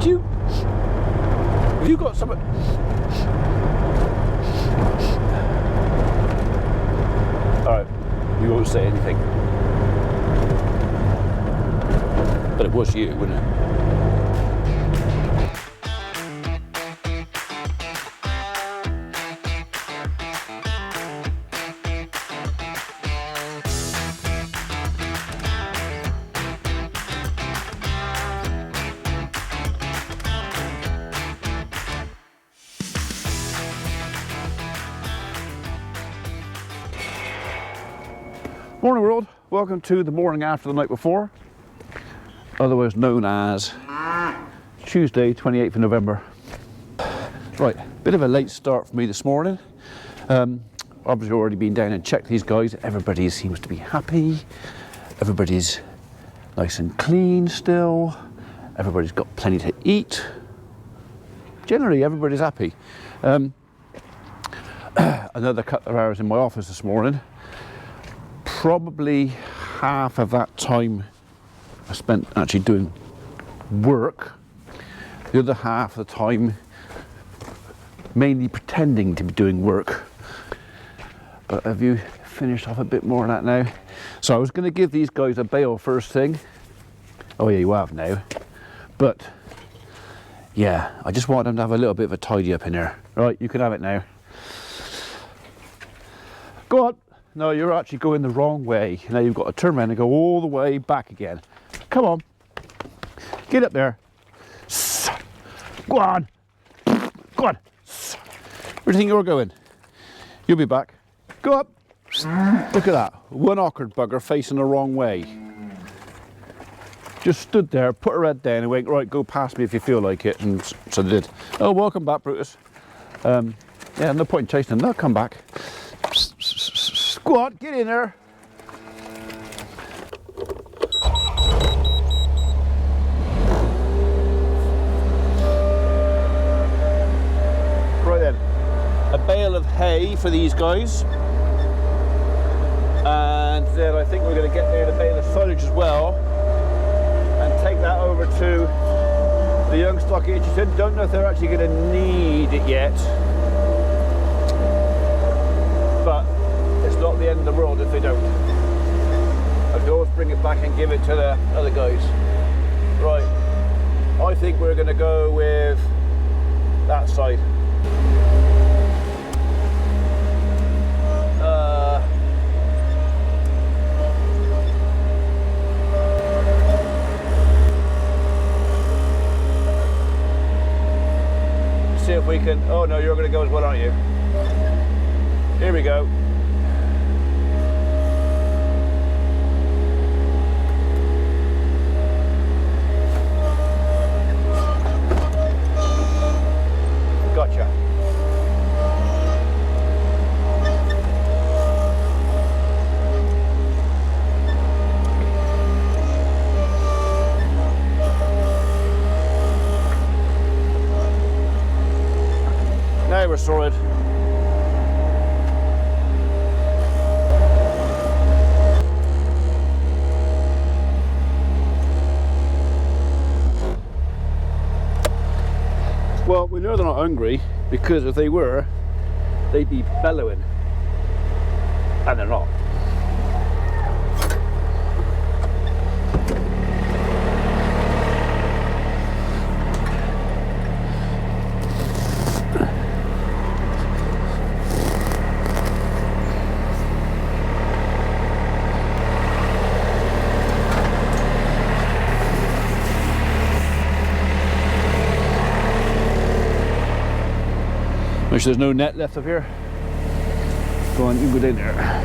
Have you got something? Alright, you won't say anything. But it was you, wasn't it? Morning world, welcome to the morning after the night before, otherwise known as Tuesday 28th of November. Right, bit of a late start for me this morning. Obviously already been down and checked these guys. Everybody seems to be happy, everybody's nice and clean still, everybody's got plenty to eat. Generally everybody's happy. Another couple of hours in my office this morning. Probably half of that time I spent actually doing work, the other half of the time mainly pretending to be doing work. But have you finished off a bit more of that now? So I was going to give these guys a bail first thing. Oh yeah, you have now. But yeah, I just want them to have a little bit of a tidy up in there. Right, you can have it now. Go on. No, you're actually going the wrong way. Now you've got to turn around and go all the way back again. Come on. Get up there. Go on. Go on. Where do you think you're going? You'll be back. Go up. Look at that. One awkward bugger facing the wrong way. Just stood there, put her head down and went, right, go past me if you feel like it. And so they did. Oh, welcome back, Brutus. Yeah, no point in chasing them. They'll come back. Go on, get in there. Right then, a bale of hay for these guys. And then I think we're going to get there a bale of silage as well. And take that over to the young stock Itchison. Don't know if they're actually going to need it yet. But it's not the end of the world if they don't. I can always bring it back and give it to the other guys. Right, I think we're going to go with that side. See if we can. Oh no, you're going to go as well, aren't you? Here we go. Gotcha. Now we're sorted. Well, we know they're not hungry, because if they were, they'd be bellowing. And they're not. Make sure there's no net left up here. Go on, you go down there.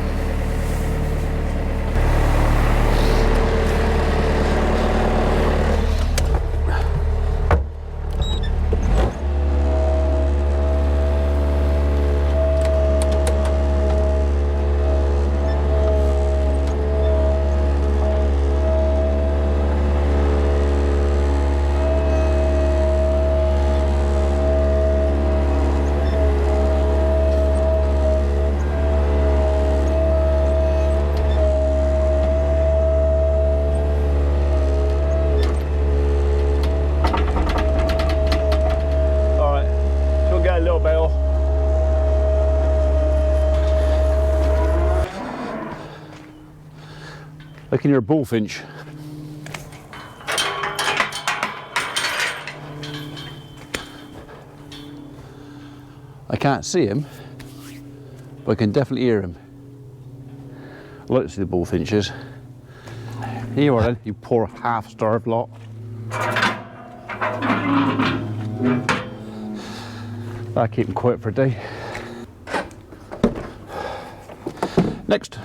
I can hear a bullfinch. I can't see him, but I can definitely hear him. I like to see the bullfinches. Here you are then, you poor half-starved lot. I'll keep him quiet for a day. Next.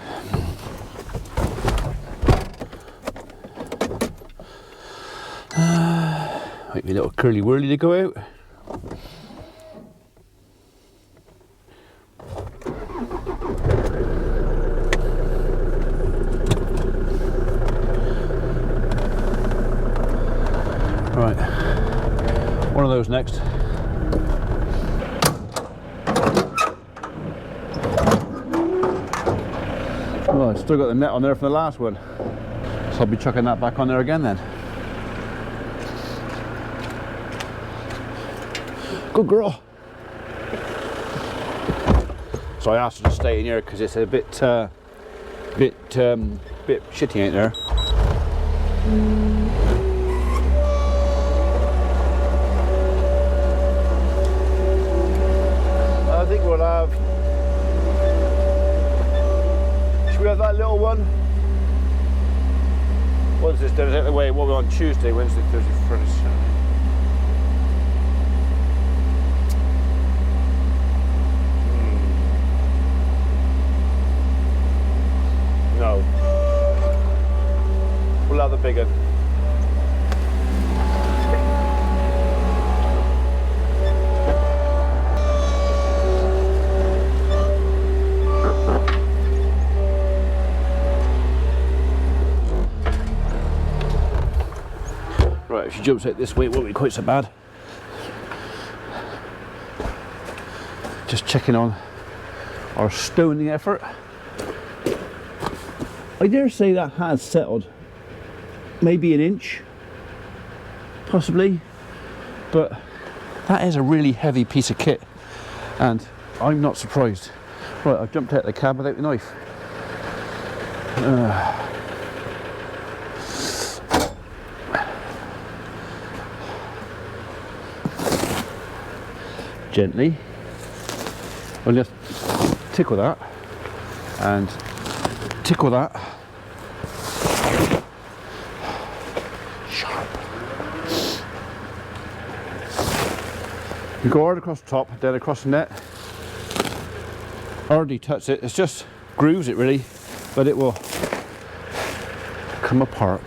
Might be a little curly whirly to go out. Right, one of those next. Oh, I've still got the net on there from the last one, so I'll be chucking that back on there again then. Good girl. So I asked her to stay in here because it's a bit shitty, ain't there? I think we'll have. Should we have that little one? Once it's done, out of the way, what we're on Tuesday, Wednesday, Thursday, Friday, Saturday. No. We'll have the big one. Right, if she jumps out this way, it won't be quite so bad. Just checking on our stoning effort. I dare say that has settled. Maybe an inch, possibly, but that is a really heavy piece of kit, and I'm not surprised. Right, I've jumped out of the cab without the knife. Gently. I'll just tickle that and tickle that. Sharp. You go hard across the top, then across the net. Already touched it, it's just grooves it really, but it will come apart.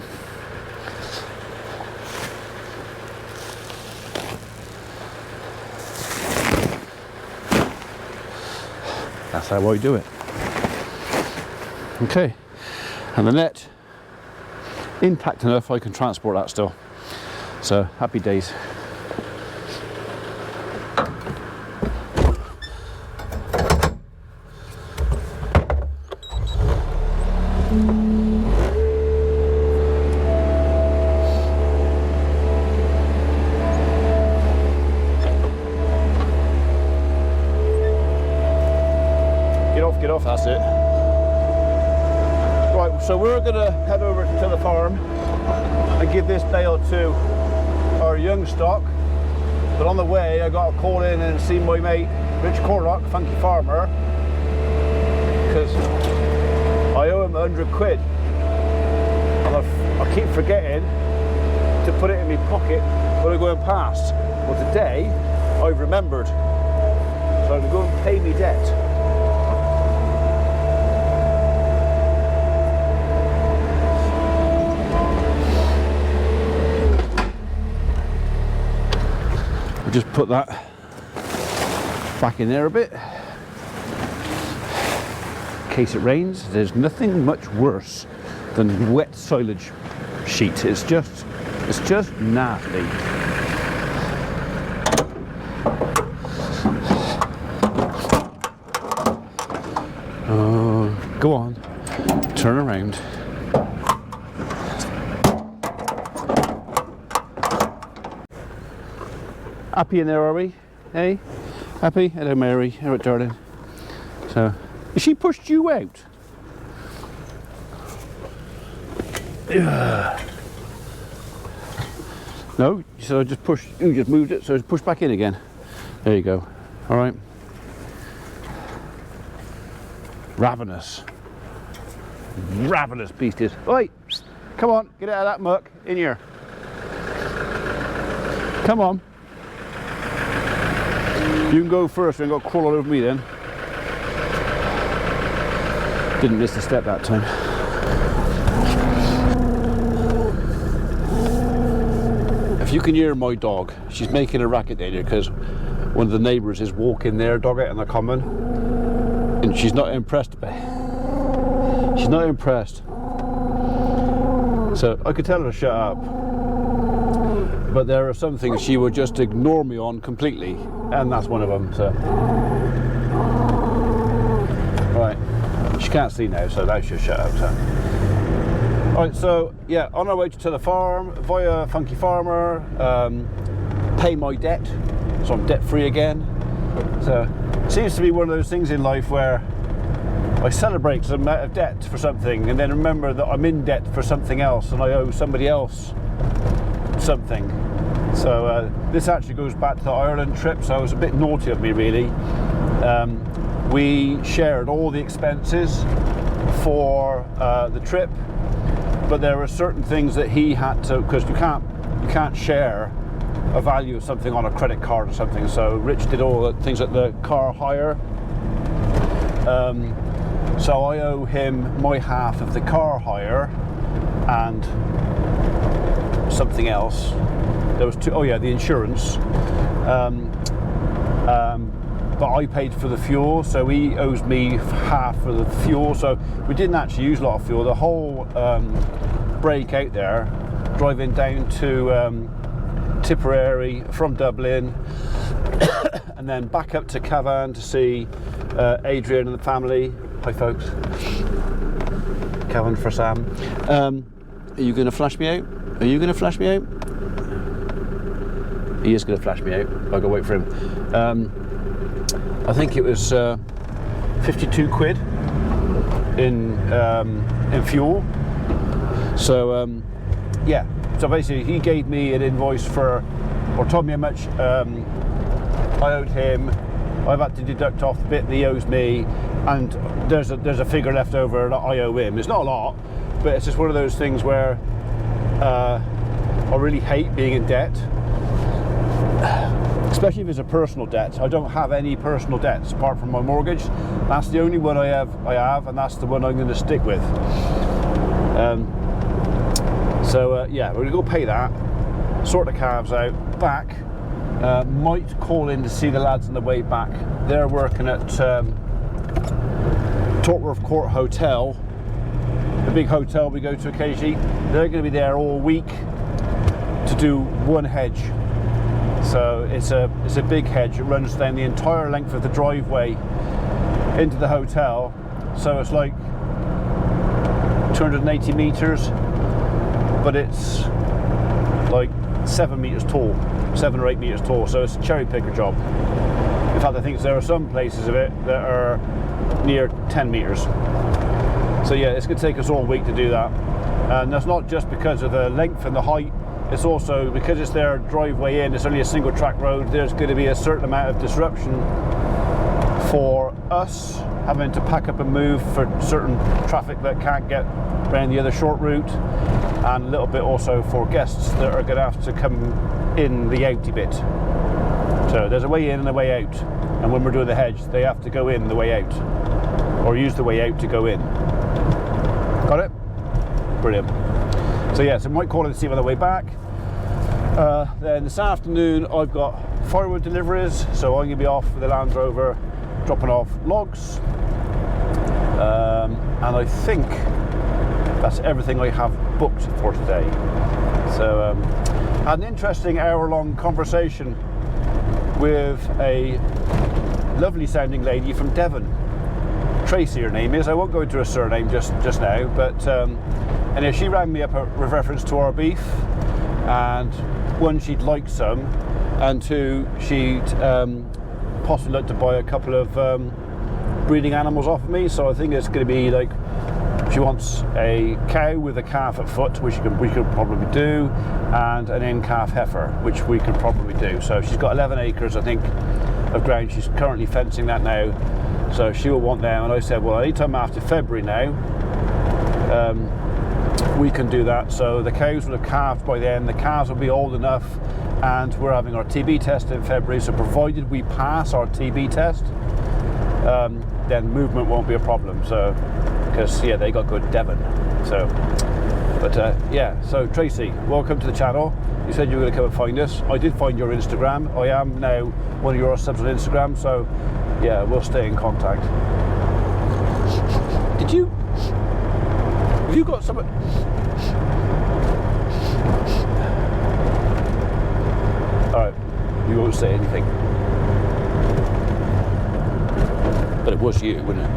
That's how I do it. Okay, and the net intact enough I can transport that still. So happy days. Get off, that's it. Right, so we're going to head over to the farm and give this bale to our young stock. But on the way, I got to call in and see my mate, Rich Corlock, Funky Farmer, because I owe him 100 quid. And I keep forgetting to put it in my pocket when I'm going past. Well, today, I've remembered. So I'm going to go and pay me debt. I'll just put that back in there a bit. In case it rains, there's nothing much worse than wet silage sheet. It's just nasty. Oh, go on, turn around. Happy in there, are we? Hey? Happy? Hello, Mary. Hello, darling. So, has she pushed you out? No, so I just push, you just moved it, so just push back in again. There you go. All right. Ravenous. Ravenous beasties. Oi, come on, get out of that muck, in here. Come on. You can go first and go crawl all over me then. Didn't miss a step that time. If you can hear my dog, she's making a racket there because one of the neighbours is walking their dog out on the common and she's not impressed by it. She's not impressed. So I could tell her to shut up. But there are some things she would just ignore me on completely, and that's one of them. So, right, she can't see now, so now she'll shut up. So, right, so yeah, on our way to the farm via Funky Farmer, pay my debt, so I'm debt free again. So, it seems to be one of those things in life where I celebrate because I'm out of debt for something, and then remember that I'm in debt for something else, and I owe somebody else something. So this actually goes back to the Ireland trip, so it was a bit naughty of me really. We shared all the expenses for the trip, but there were certain things that he had to, because you can't share a value of something on a credit card or something. So Rich did all the things at the car hire, so I owe him my half of the car hire and something else. There was two, oh yeah, the insurance. But I paid for the fuel, so he owes me half for the fuel. So we didn't actually use a lot of fuel. The whole break out there, driving down to Tipperary from Dublin, and then back up to Cavan to see Adrian and the family. Hi folks. Cavan for Sam. Are you going to flash me out? Are you going to flash me out? He is going to flash me out. I'll go wait for him. I think it was 52 quid in fuel. So yeah. So basically, he gave me an invoice for, or told me how much I owed him. I've had to deduct off the bit that he owes me, and there's a figure left over that I owe him. It's not a lot, but it's just one of those things where I really hate being in debt, especially if it's a personal debt. I don't have any personal debts apart from my mortgage. That's the only one I have, and that's the one I'm going to stick with. Yeah, we're going to go pay that, sort the calves out, back. Might call in to see the lads on the way back. They're working at Tortworth Court Hotel, the big hotel we go to occasionally. They're going to be there all week to do one hedge. So it's a big hedge. It runs down the entire length of the driveway into the hotel. So it's like 280 meters, but it's like 7 meters tall, 7 or 8 meters tall. So it's a cherry picker job. In fact, I think there are some places of it that are near 10 meters. So yeah, it's going to take us all week to do that. And that's not just because of the length and the height. It's also because it's their driveway in, it's only a single track road, there's going to be a certain amount of disruption for us having to pack up and move for certain traffic that can't get around the other short route, and a little bit also for guests that are going to have to come in the outy bit. So there's a way in and a way out, and when we're doing the hedge they have to go in the way out, or use the way out to go in. Got it? Brilliant. So yeah, so I might call it and see on the way back. Then this afternoon I've got firewood deliveries, so I'm going to be off with the Land Rover dropping off logs. And I think that's everything I have booked for today. So I had an interesting hour-long conversation with a lovely sounding lady from Devon. Tracy her name is. I won't go into her surname just now, but anyway, she rang me up with reference to our beef, and one, she'd like some, and two, she'd possibly like to buy a couple of breeding animals off of me. So I think it's going to be like She wants a cow with a calf at foot, which we could probably do, and an in-calf heifer, which we could probably do. So she's got 11 acres, I think, of ground. She's currently fencing that now, so she will want them. And I said, well, anytime after February now, we can do that. So the cows will have calved by then, the calves will be old enough, and we're having our TB test in February, so provided we pass our TB test, then movement won't be a problem. So, because yeah, they got good Devon. So, but yeah, so Tracy, welcome to the channel. You said you were going to come and find us. I did find your Instagram. I am now one of your subs on Instagram, so yeah, we'll stay in contact. Have you got some? Alright, you won't say anything. But it was you, wasn't it?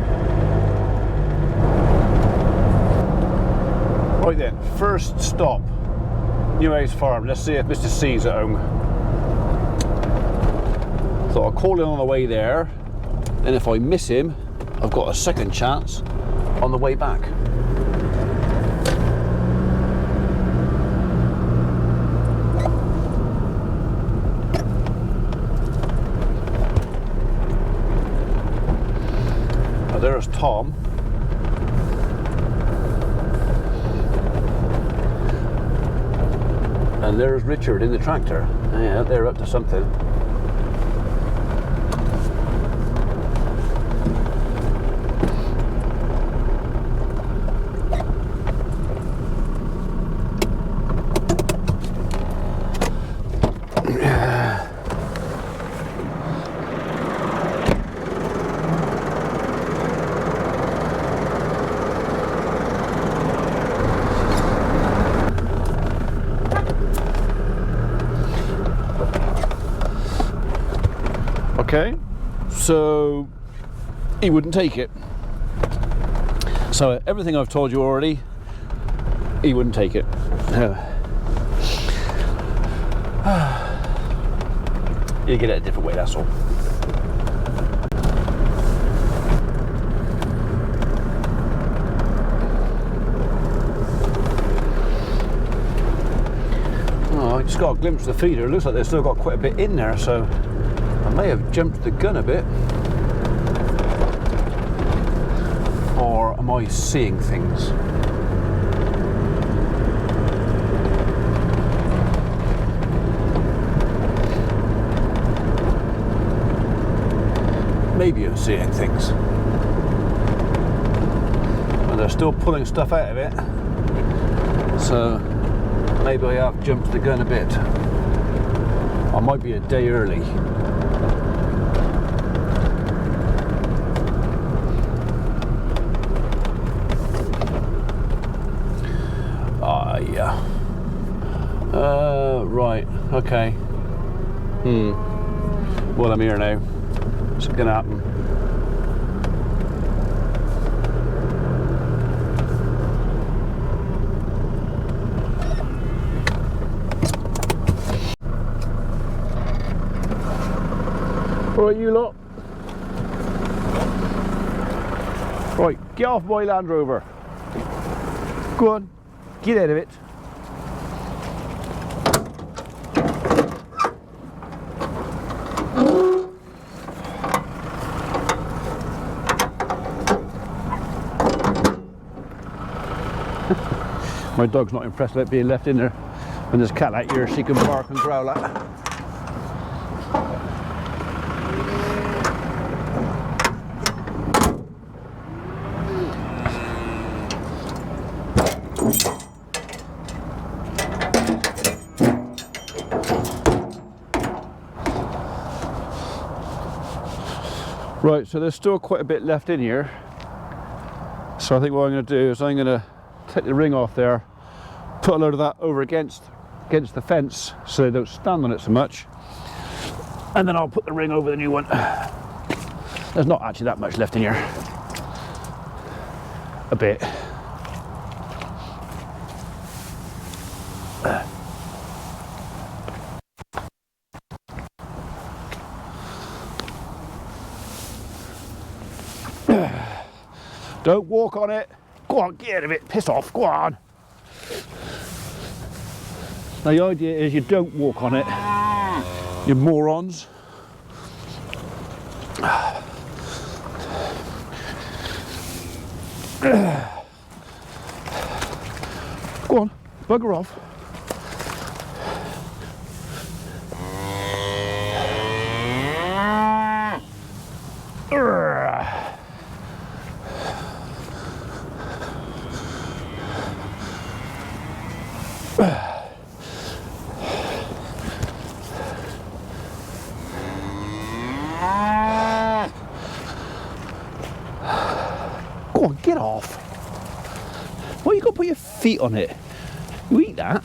Right then, first stop, New House Farm. Let's see if Mr. C's at home. So I'll call in on the way there, and if I miss him, I've got a second chance on the way back. Now there's Tom. And there's Richard in the tractor. Yeah, they're up to something. Okay, so he wouldn't take it. So everything I've told you already, he wouldn't take it. You get it a different way, that's all. Oh, I just got a glimpse of the feeder. It looks like they've still got quite a bit in there, so I may have jumped the gun a bit. Or am I seeing things? Maybe I'm seeing things. And they're still pulling stuff out of it. So maybe I have jumped the gun a bit. I might be a day early. Yeah. Right, okay. Well, I'm here now. What's gonna happen? Right, you lot. Right, get off my Land Rover. Go on. Get out of it. My dog's not impressed with it being left in there. When there's a cat out here, she can bark and growl at. Right, so there's still quite a bit left in here. So I think what I'm going to do is I'm going to take the ring off there, put a load of that over against the fence so they don't stand on it so much, and then I'll put the ring over the new one. There's not actually that much left in here. A bit. Don't walk on it. Go on, get out of it, piss off, go on. Now the idea is you don't walk on it, you morons. Go on, bugger off. Go on, get off. Why you got to put your feet on it? You eat that?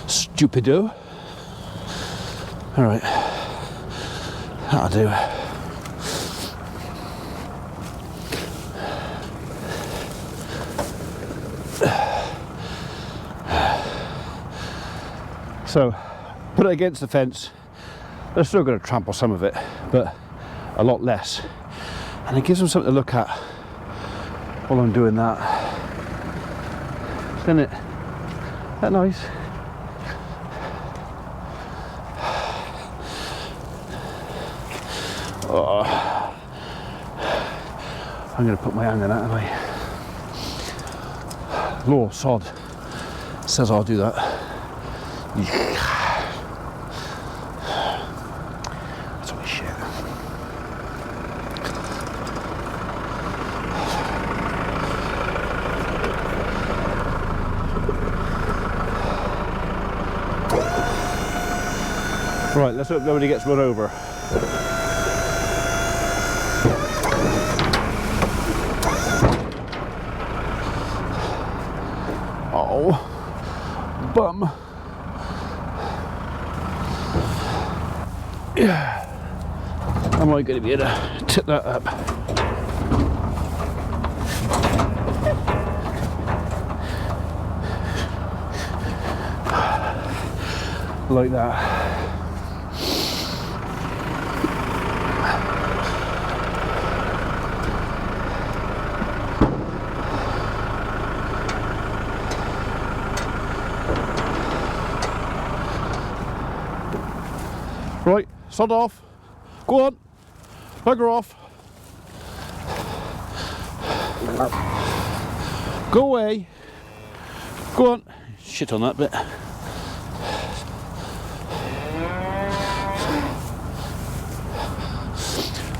Stupido. Alright. That'll do. So, put it against the fence. They're still going to trample some of it, but a lot less. And it gives them something to look at while I'm doing that. Isn't it? That nice? Oh. I'm going to put my hand in that, am I? Law, sod. Says I'll do that. That's all shit. Right, let's hope nobody gets run over. Oh, bum. Yeah. Am I going to be able to tip that up? Like that. Right, sod off. Go on. Bugger off. Go away. Go on. Shit on that bit.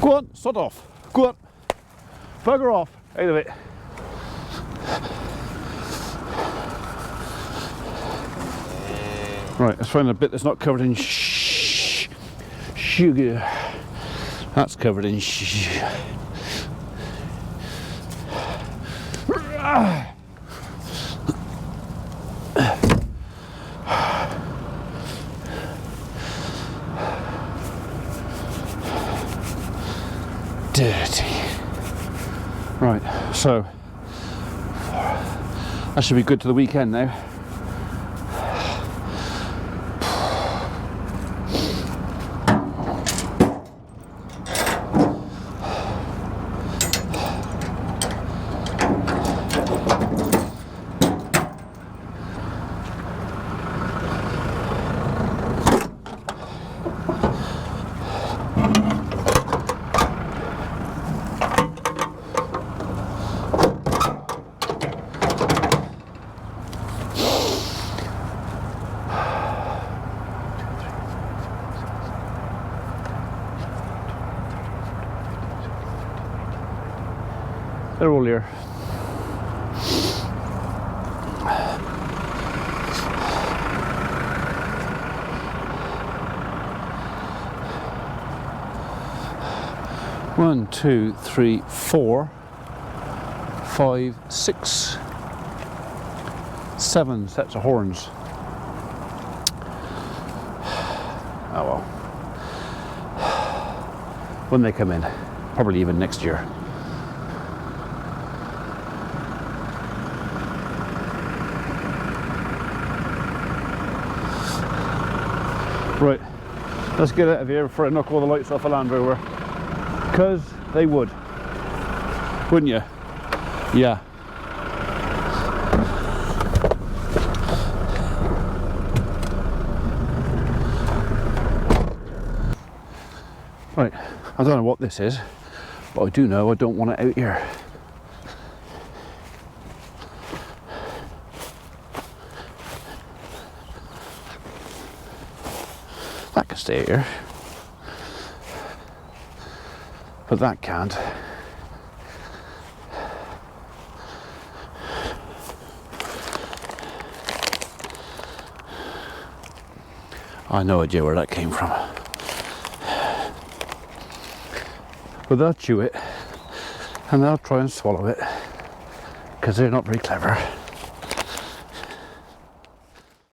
Go on, sod off. Go on. Bugger off. Out of it. Right, let's find a bit that's not covered in sugar. That's covered in sugar. Dirty. Right, so that should be good to the weekend now. They're all here. One, two, three, 4, 5, 6, 7 sets of horns. Oh well. When they come in, probably even next year. Right, let's get out of here before I knock all the lights off a Land Rover, because they would. wouldn't you? Yeah. Right, I don't know what this is, but I do know I don't want it out here. That can stay here, but that can't. I no idea where that came from. But they'll chew it and they'll try and swallow it because they're not very clever.